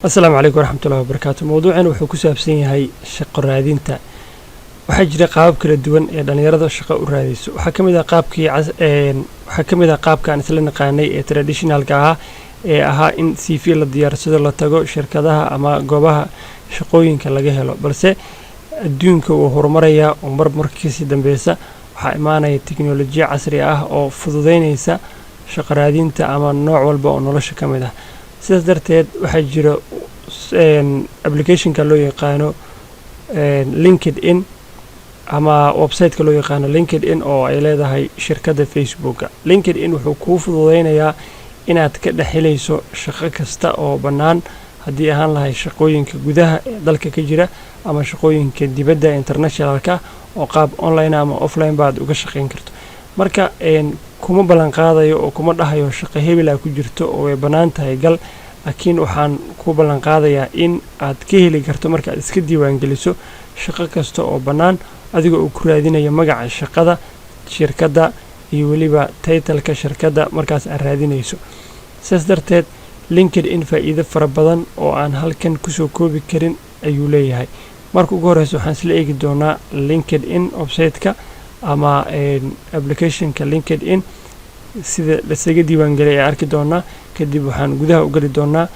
السلام عليكم ورحمة الله وبركاته. موضوعنا wuxuu ku saabsan yahay shaqo raadinta. Waxaa jira qaabab kala duwan ee dhalinyarada shaqo u raadinayso. Waxaa kamid ah qaabka aan isla naqaanay ee traditionalka ah ee ahaa in CV la diyaarsado la tago shirkadaha ama goobaha shaqooyinka laga helo. Balse adduunka uu horumaraya oo markii dambaysa waxaa imaanaya tiknoolajiyad casri ah oo fududeynaysa shaqo raadinta ama nooc walba oo nolosha ka mid ah. sidaas darteed waxaa jira applicationka loo yaqaano LinkedIn ama websiteka loo yaqaano LinkedIn oo ay leedahay shirkadda Facebooka. LinkedIn wuxuu kuu fududeynayaa inaad ka dhaxelayso shaqo kasta oo bannaan haddii ahaan lahay shaqooyinka gudaha ee dalka ka jira ama shaqooyinka dibadda internationalka oo qaab online ama offline baad uga shaqayn karto. marka kuma ballan qaadayo oo kuma dhahayo shaqo hebel ku jirto oo ay bannaan tahay gal, laakiin waxaan ku ballan qaadayaa in aad ka heli karto marka aad iska diiwaan geliso shaqo kasta oo bannaan adigoo uu ku raadinayo magaca shaqada shirkadda iyo weliba title-ka shirkadda markaas aad raadinayso. sidaas darteed LinkedIn faa'iido fara badan oo aan halkan kusoo koobi karin ayuu leeyahay. marka ugu horeysa waxaan isla eegi doonaa LinkedIn websiteka ama applicationka LinkedIn sida la isaga diiwaan geliyay arki doonaa. kadib waxaan gudaha u gali doonaa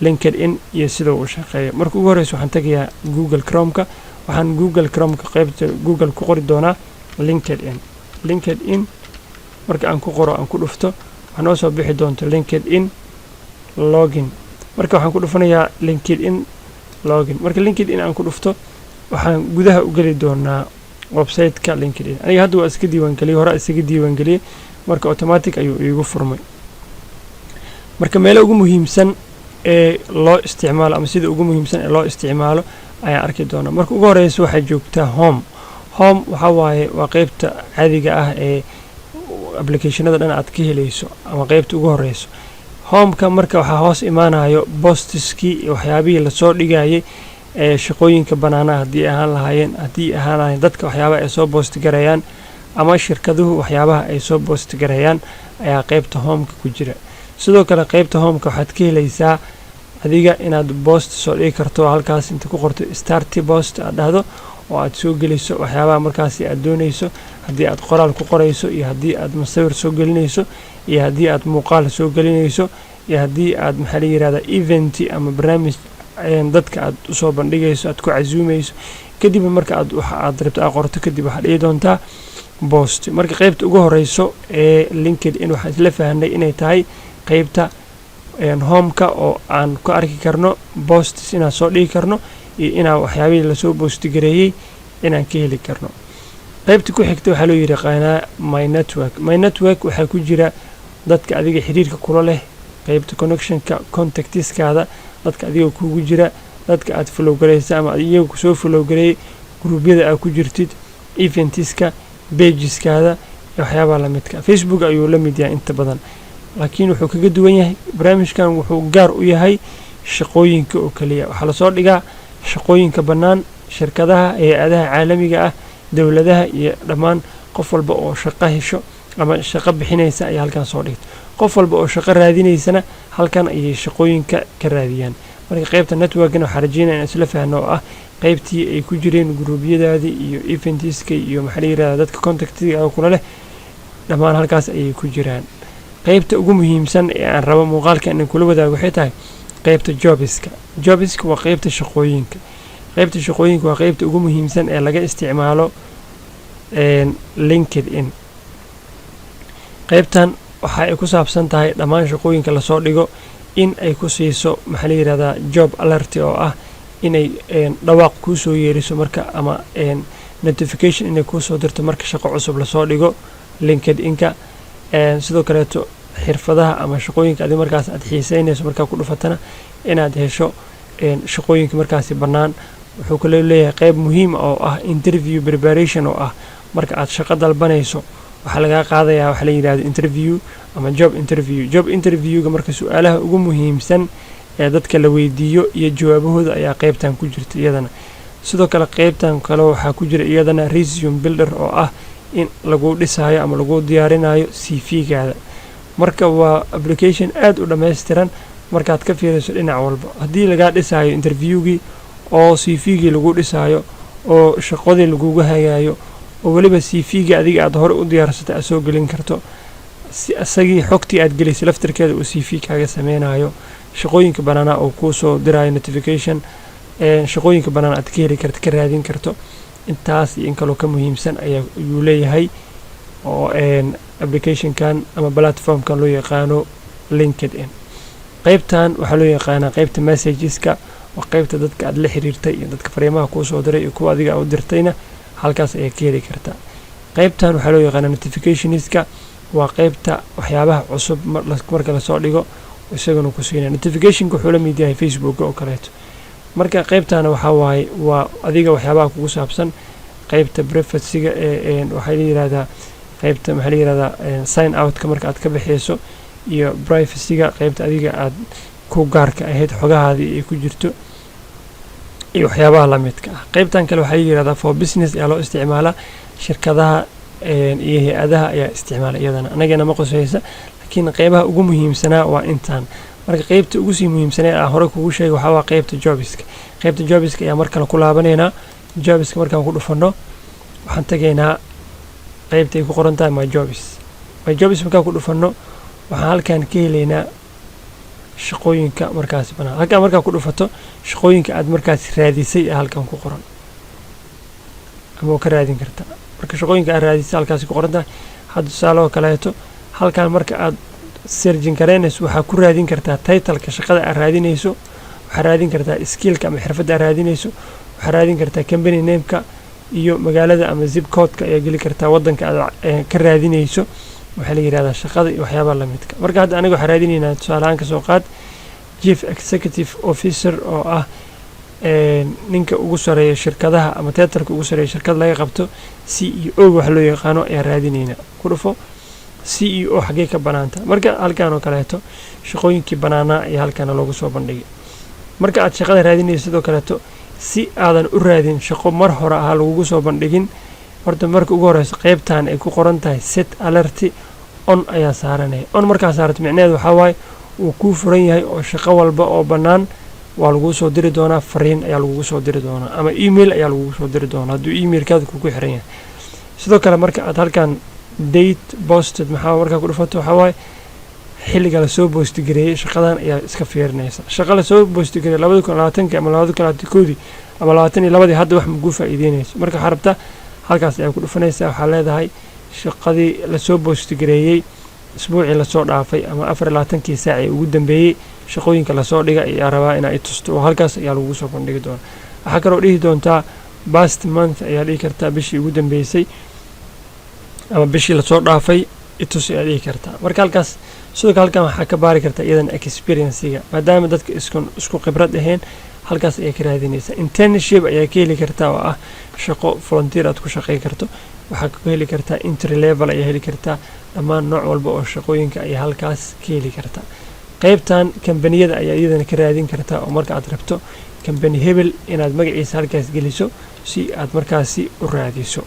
LinkedIn iyo sida uu shaqeeyo. marka ugu horeysa waxaan tagayaa Google Chrome-ka. waxaan Google Chrome-ka qaybta Google ku qori doonaa LinkedIn marka aan ku qoro aan ku dhufto waxaan noo soo bixi doonto LinkedIn login. marka waxaan ku dhufanayaa LinkedIn login. marka LinkedIn aan ku dhufto waxaan gudaha u gali doonaa websiteka LinkedIn. aniga hadda waa iska diiwaan geliyay hore isaga diiwaan geliyay marka automatic ayuu iigu furmay. marka meelo ugu muhiimsan ee loo isticmaalo ama sida ugu muhiimsan ee loo isticmaalo ayaan arki doonaa. marka ugu horeysa waxaa joogtaa home waxa waaye waa qaybta caadiga ah ee applicationada dhan aad ka helayso ama qaybta ugu horeyso. Home-ka marka waxaa hoos imaanayo postiskii iyo waxyaabihii lasoo dhigayay ee shaqooyinka bannaanaha haddii ahaan lahayn dadka waxyaabaha ay soo post garayaan ama shirkaduhu waxyaabaha ay soo post garayaan ayaa qaybta home-ka ku jira. sidoo kale qaybta home-ka waxaad ka helaysaa adiga inaad post soo dhigi karto halkaas inta ku qorto start post aad dhahdo oo aad soo geliso waxyaabaha markaasi aad doonayso haddii aad qoraal ku qorayso iyo haddii aad masawir soo gelinayso iyo haddii aad muuqaal soo gelinayso iyo haddii aad maxaa la yiraahdaa event ama barnaamij dadka aad u soo bandhigayso aad ku casuumayso. kadib marka aad rabto aad qorto kadib waxaad dhigi doontaa post. marka qaybta ugu horeyso ee LinkedIn waxaan isla fahanay inay tahay qaybta home-ka oo aan ku arki karno posts inaan soo dhigi karno iyo inaan waxyaabihii lasoo post gareeyay inaan ka heli karno. qaybta ku xigta waxaa loo yaqaanaa my network waxaa ku jira dadka adiga xiriirka kula leh qaybta connectionka contactiskaada dadka adiga kugu jira dadka aad follow gareysa ama iyagu soo follow gareeyay gruubyada aad ku jirtid eventiska pageskaada iyo waxyaabaha la midka. Facebook ayuu la mid yahay inta badan laakiin wuxuu kaga duwan yahay barnaamijkan wuxuu gaar u yahay shaqooyinka oo kaliya. waxaa lasoo dhigaa shaqooyinka bannaan shirkadaha hay-adaha caalamiga ah dowladaha iyo dhammaan qof walba oo shaqo hesho ama shaqo bixinaysa ayaa halkan soo dhigta. qof walba oo shaqo raadinaysana halkan ayay shaqooyinka ka raadiyaan. marka qaybta networkna waxaa rajeynaya in isla fahno oo ah qaybtii ay ku jireen gruubyadaadii iyo eventiska iyo maxaa la yirahdaa dadka contactiga kula leh dhammaan halkaas ayay ku jiraan. qaybta ugu muhiimsan ee aan rabo muuqaalka inaan kula wadaago waxay tahay qaybta jobska waa qaybta shaqooyinka. waa qaybta ugu muhiimsan ee laga isticmaalo LinkedIn. qaybtan waxa ay ku saabsan tahay dhammaan shaqooyinka lasoo dhigo in ay ku siiso maxaa la yirahdaa job alert oo ah inay dhawaaq kuu soo yeeriso marka ama notification inay kuu soo dirto marka shaqo cusub lasoo dhigo LinkedIn-ka. sidoo kaleeto xirfadaha ama shaqooyinka adi markaas aad xiiseynayso markaa ku dhufatana inaad hesho shaqooyinka markaasi bannaan. wuxuu kaloo leeyahay qayb muhiim oo ah interview preparation oo ah marka aad shaqo dalbanayso waxaa lagaa qaadayaa waxa la yidhahdo interview ama job interviewga marka su-aalaha ugu muhiimsan ee dadka la weydiiyo iyo jawaabahooda ayaa qaybtan ku jirta iyadana. sidoo kale qaybtan kale waxaa ku jira iyadana resume builder oo ah in lagu dhisayo ama lagu diyaarinayo CV-gaada. marka waa application aad u dhammaystiran markaad ka fiiriso dhinac walba haddii lagaa dhisaayo interviewgii oo cv-gii lagu dhisaayo oo shaqadii lagugu hagaayo oo weliba cv-gii adiga aad hore u diyaarsatay aad soo gelin karto si asagii xogtii aad gelisay laftirkeeda uu cv kaaga sameynayo shaqooyinka banaana oo kuu soo diraayo notification shaqooyinka banaan aad ka heli karto ka raadin karto intaas iyo in kaloo ka muhiimsan ayuu leeyahay oo applicationkan ama platformkan loo yaqaano LinkedIn qaybtan waxaa loo yaqaanaa qaybta messageska waa qaybta dadka aad la xiriirtay iyo dadka fariimaha kuu soo diray iyo kuwa adiga u dirtayna halkaas ayaa ka heli kartaa qaybtan waxaa loo yaqaanaa notificationska waa qaybta waxyaabaha cusub marka lasoo dhigo isaguna ku siinaya notificationka wuxuu la mid yahay Facebook oo kaleeto marka qaybtana waxaa waaye waa adiga waxyaabaha kugu saabsan qaybta privacyga waxaa la yiraahdaa qaybta maxaa la yiraahdaa sign out-ka marka aad ka bixiyso iyo privacyga qaybta adiga aad ku gaarka ahayd xogahaadii ay ku jirto iyo waxyaabaha la midka ah qaybtan kale waxaa la yiraahdaa for business ayaa loo isticmaalaa shirkadaha iyo hay-adaha ayaa isticmaala iyadana anagana ma qosaysa laakiin qaybaha ugu muhiimsanaa waa intaan marka qaybta ugu sii muhiimsanee aan hore kugu sheegay waxaa waa qaybta jobiska qaybta jobiska ayaa mar kale ku laabanaynaa jobiska markaan ku dhufanno waxaan tegaynaa qaybta ay ku qoran tahay my jobs markaan ku dhufanno waxaan halkaan ka helaynaa shaqooyinka markaasi banaan halkaan markaa ku dhufato shaqooyinka aad markaasi raadisay ee halkaan ku qoran ama oo ka raadin kartaa marka shaqooyinka aad raadisay halkaasi ku qoran tahay hadda tusaale oo kaleeto halkaan marka aad searching garaynayso waxaa ku raadin kartaa titleka shaqada aad raadinayso waxaa raadin kartaa skillka ama xirfadda aad raadinayso waxaa raadin kartaa company nameka iyo magaalada ama zip codeka ayaa geli kartaa waddanka aad ka raadinayso waxaa la yirahdaa shaqada iyo waxyaabaha la midka marka hadda aniga waxaan raadinaynaa tusaalehaan ka soo qaad chief executive officer oo ah ninka ugu sareeya shirkadaha ama titleka ugu sareeya shirkad laga qabto CEO wax loo yaqaano ayaa raadinaynaa ku dhufo CEO xagee ka banaanta marka halkaan oo kaleeto shaqooyinkii banaanaa ayaa halkaan loogu soo bandhigay marka aad shaqada raadinayso sidoo kaleeto si aadan u raadin shaqo mar hore ah lagugu soo bandhigin horta marka ugu horeysa qaybtan ay ku qoran tahay set alert on ayaa saaranaya on markaa saarto micnaheedu waxaa waaye uu kuu furan yahay oo shaqo walba oo bannaan waa lagugu soo diri doonaa fariin ayaa lagugu soo diri doonaa ama email ayaa lagugu soo diri doonaa hadduu emailkaada kugu xiran yahay sidoo kale marka aad halkan date posted maxaa markaa ku dhufato waxaa waaye xilliga lasoo boostigareeyey shaqadan ayaa iska fiirinaysa shaqa lasoo boostigareeyey 2020 ama 2021 ama 2022 hadda wax maguu faa'iideynayso marka waxaa rabtaa halkaas ayaa ku dhufanaysaa waxaa leedahay shaqadii lasoo boostigareeyey isbuucii lasoo dhaafay ama 24 saac ee ugu dambeeyey shaqooyinka lasoo dhiga ayaa rabaa inaa i tusto oo halkaas ayaa lagu soo bandhigi doonaa waxaa kaloo dhihi doontaa past month ayaa dhihi kartaa bishii ugu dambeysay ama bishii lasoo dhaafay itus ayaa dhihi kartaa marka halkaas sidoo kale halkan waxaa ka baari kartaa iyadana experiencega maadaama dadka isku khibrad ahayn halkaas ayaa ka raadinaysa internship ayaa ka heli kartaa oo ah shaqo volunteer aad ku shaqayn karto waxaa ka heli kartaa entry level ayaa heli kartaa dhammaan nooc walba oo shaqooyinka ayaa halkaas ka heli kartaa qaybtan kambaniyada ayaa iyadana ka raadin kartaa oo marka aad rabto kambani hebel inaad magaciisa halkaas geliso si aad markaasi u raadiso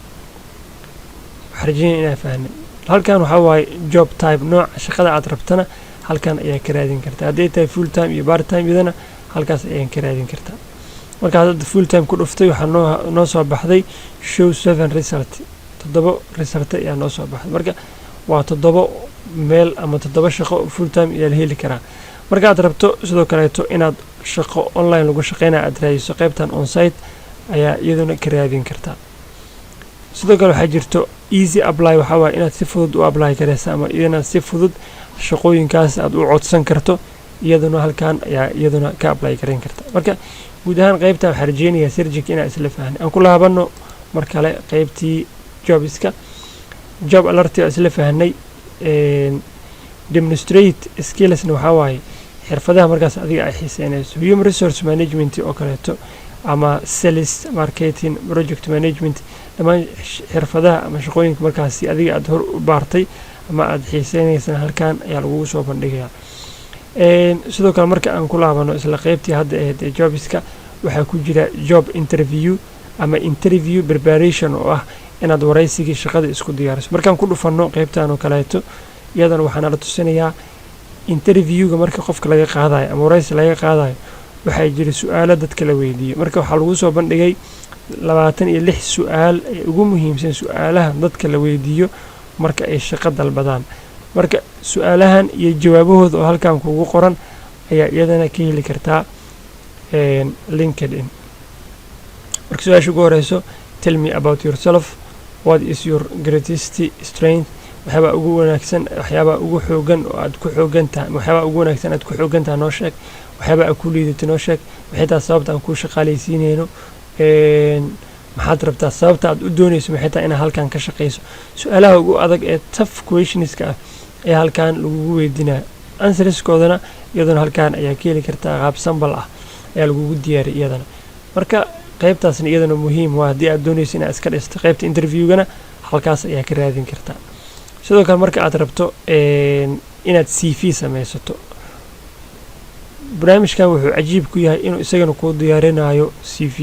waxaan rajeynaya inaa fahmin halkan waxaa waaye job type nooca shaqada aad rabtana halkan ayaa ka raadin kartaa hadday tahay full time iyo part time iyadana halkaas ayaan ka raadin kartaa markaad hadda full time ku dhuftay waxaa noo soo baxday show 7 result 7 result ayaa noo soo baxday marka waa 7 meel ama 7 shaqo full time ayaa la heli karaa marka aad rabto sidoo kaleeto inaad shaqo online lagu shaqeynaa aad raadiso qaybtan on site ayaa iyaduna ka raadin kartaa sidoo kale waxaa jirto easy apply waxaa waaye inaad si fudud u apply karaysa ama iyadana si fudud shaqooyinkaas aad u codsan karto iyaduna halkan ayaa iyaduna ka apply karayn karta marka guud ahaan qaybta waxaa rajeynayaa sirjinka inaan isla fahnay aan ku laabano mar kale qaybtii jobiska job alert isla fahnay demonstrate skillsna waxaa waaye xirfadaha markaas adiga ay xiiseynayso human resource management oo kaleeto ama sales marketing project management dhammaan xirfadaha ama shaqooyinka markaasi adiga aad hor u baartay ama aad xiiseynaysan halkan ayaa lagugu soo bandhigayaa sidoo kale marka aan ku laabano isla qaybtii hadda ahayd ee jobiska waxaa ku jira job interview ama interview preparation oo ah inaad waraysigii shaqada isku diyaariso markaan ku dhufanno qaybtan oo kaleeto iyadana waxaana la tusinayaa interviewga marka qofka laga qaadayo ama waraysi laga qaadayo waxaa jira su'aalo dadka la weydiiyo marka waxaa lagu soo bandhigay 26 su'aal ee ugu muhiimsan su'aalaha dadka la weydiiyo marka ay shaqo dalbadaan marka su'aalahan iyo jawaabahooda oo halkan kugu qoran ayaa iyadana ka heli kartaa LinkedIn marka su'aasha ugu horeyso tell me about yourself what is your greatest strength waxyaaba ugu wanaagsan waxyaaba ugu xoogan oo aad ku xoogantahay waxyaaba ugu wanaagsan aad ku xoogantahay noo sheeg waxyaaba aad ku liidato noo sheeg waxay tahay sababta aan ku shaqaaleysiinayno maxaad rabtaa sababta aad u doonayso maxay tahay inaad halkan ka shaqeyso su'aalaha ugu adag ee tough questionska ah ee halkan lagugu weydiinaya answerskoodana iyadana halkan ayaa ka heli kartaa qaab sambal ah ayaa lagugu diyaariyay iyadana marka qaybtaasna iyadana muhiim waa haddii aad doonayso inaad iska dhisto qaybta interviewgana halkaas ayaa ka raadin kartaa sidoo kale marka aad rabto inaad CV samaysato barnaamijkan wuxuu cajiib ku yahay inuu isagana kuu diyaarinayo CV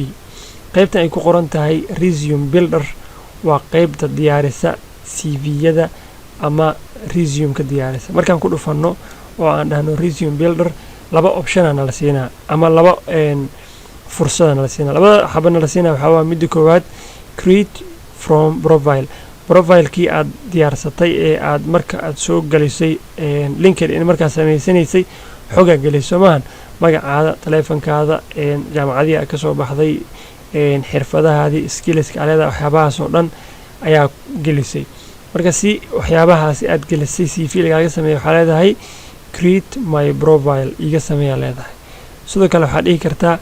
qaybtan ay ku qoran tahay resume builder waa qaybta diyaarisa CV-yada ama resume-ka diyaarisa markaan ku dhufanno oo aan dhahno resume builder laba option la siinaa ama laba fursadana la siinaa labada xabana la siinaa waxaa waa midda koowaad create from profile-kii aad diyaarsatay ee aad marka aad soo galisay LinkedIn markaa samaysanaysay xogaa gelisay maahan magacaada taleefankaada jaamacadii aad ka soo baxday xirfadahaadii skillska aleeda waxyaabahaas oo dhan ayaa gelisay marka si waxyaabahaasi aad gelisay CV lagaaga sameeyo waxaa leedahay create my profile iga sameeyaa leedahay sidoo kale waxaad dhihi kartaa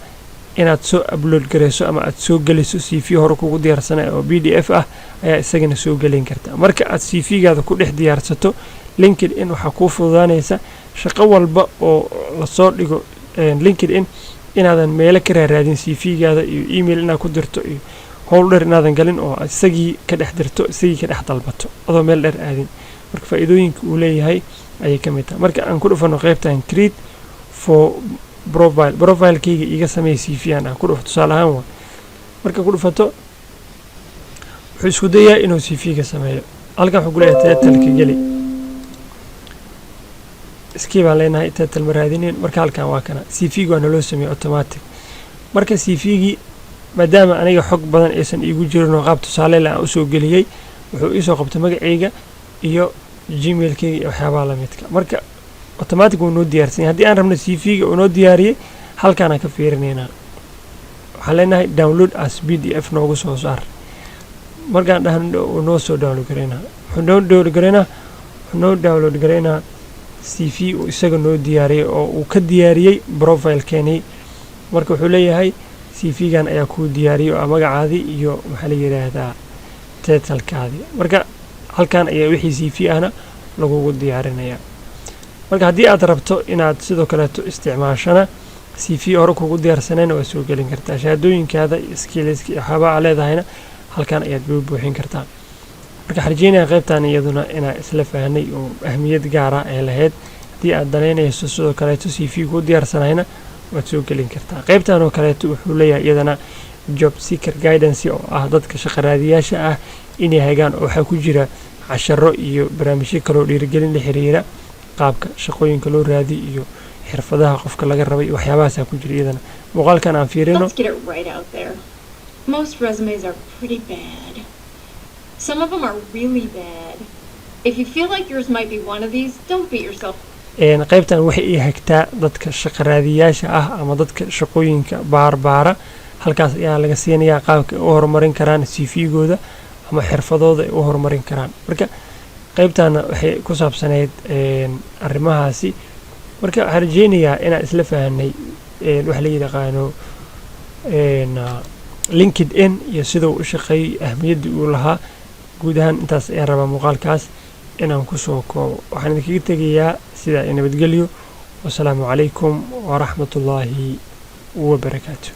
inaad soo upload gareyso ama aad soo geliso CV hore kugu diyaarsanay oo PDF ah ayaa isagana soo gelin kartaa marka aad CV-gaada ku dhex diyaarsato LinkedIn waxaa kuu fududaanaysa shaqo walba oo lasoo dhigo LinkedIn inaadan meelo ka raadin CV-gaada iyo email inaad ku dirto iyo howl dheer inaadan galin oo isagii ka dhex dirto isagii ka dhex dalbato adoo meel dheer aadin marka faa'iidooyinka uu leeyahay ayay ka mid tahay marka aan ku dhufano qaybtan create for profile-kayga iga sameey CV aan ku dhufto tusaale ahaan waa marka ku dhufato wuxuu isku dayaa inuu CV-ga sameeyo halkan wuxuu ku leeyahay title-ka geli iskii baan leenahay title ma raadineen marka halkan waa kana CV-ga waa naloo sameeyey automatic marka CV-gii maadaama aniga xog badan aysan iigu jirin oo qaab tusaale la aan u soo geliyey wuxuu ii soo qabtay magacayga iyo gmail-kayga iyo waxyaabaha la midka marka automatic wuu noo diyaarsan yahay haddii aan rabno CV-ga uu noo diyaariyey halkaanaan ka fiirinaynaa waxaan leenahay download as PDF noogu soo saar markaan dhahno uu noo soo download garaynaa wuxuu noo download garaynaa CV uu isaga noo diyaariyey oo uu ka diyaariyey profile-keenii marka wuxuu leeyahay CV-gan ayaa kuu diyaariyey oo magacaadii iyo maxaa la yidhaahdaa title-kaadii marka halkan ayaa wixii CV ahna lagugu diyaarinayaa marka haddii aad rabto inaad sidoo kaleeto isticmaashana CV hore kugu diyaarsanayna waa soo gelin kartaa shahaadooyinkaada iyo skillska iyo waxyaabaha leedahayna halkan ayaad buuxin kartaa marka xarjeynaya qaybtan iyaduna inaa isla fahnay oo ahmiyad gaara ay lahayd haddii aad danaynayso sidoo kaleeto CV ku diyaarsanayna waad soo gelin kartaa qaybtan oo kaleeto wuxuu leeyahay iyadana job seeker guidance oo ah dadka shaqaraadiyaasha ah inay hagaan oo waxaa ku jira casharo iyo barnaamijyo kale oo dhiirigelin la xiriira qaabka shaqooyinka loo raadi iyo xirfadaha qofka laga rabay waxyaabahaas ku jira iyadana muuqaalkan aan fiirino most resumes are pretty bad. Some of them are really bad. If you feel like yours might be one of these, don't beat yourself. qaybtan waxay ii hagtaa dadka shaqaraadiyaasha ah ama dadka shaqooyinka baarbaara halkaas ayaa laga siinayaa qaabka ay u horumarin karaan CV-gooda ama xirfadooda ay u horumarin karaan marka qaybtana waxay ku saabsaneyd arrimahaasi marka waxaan rajeynayaa inaan isla fahanay wax la yaqaano LinkedIn iyo sida uu u shaqeeyay ahmiyadda uu lahaa guud ahaan intaas ayaan rabaa muuqaalkaas inaan ku soo koobo waxaan idinkaga tegayaa sidaa nabadgelyo wasalaamu calaykum waraxmatullaahi wabarakaatu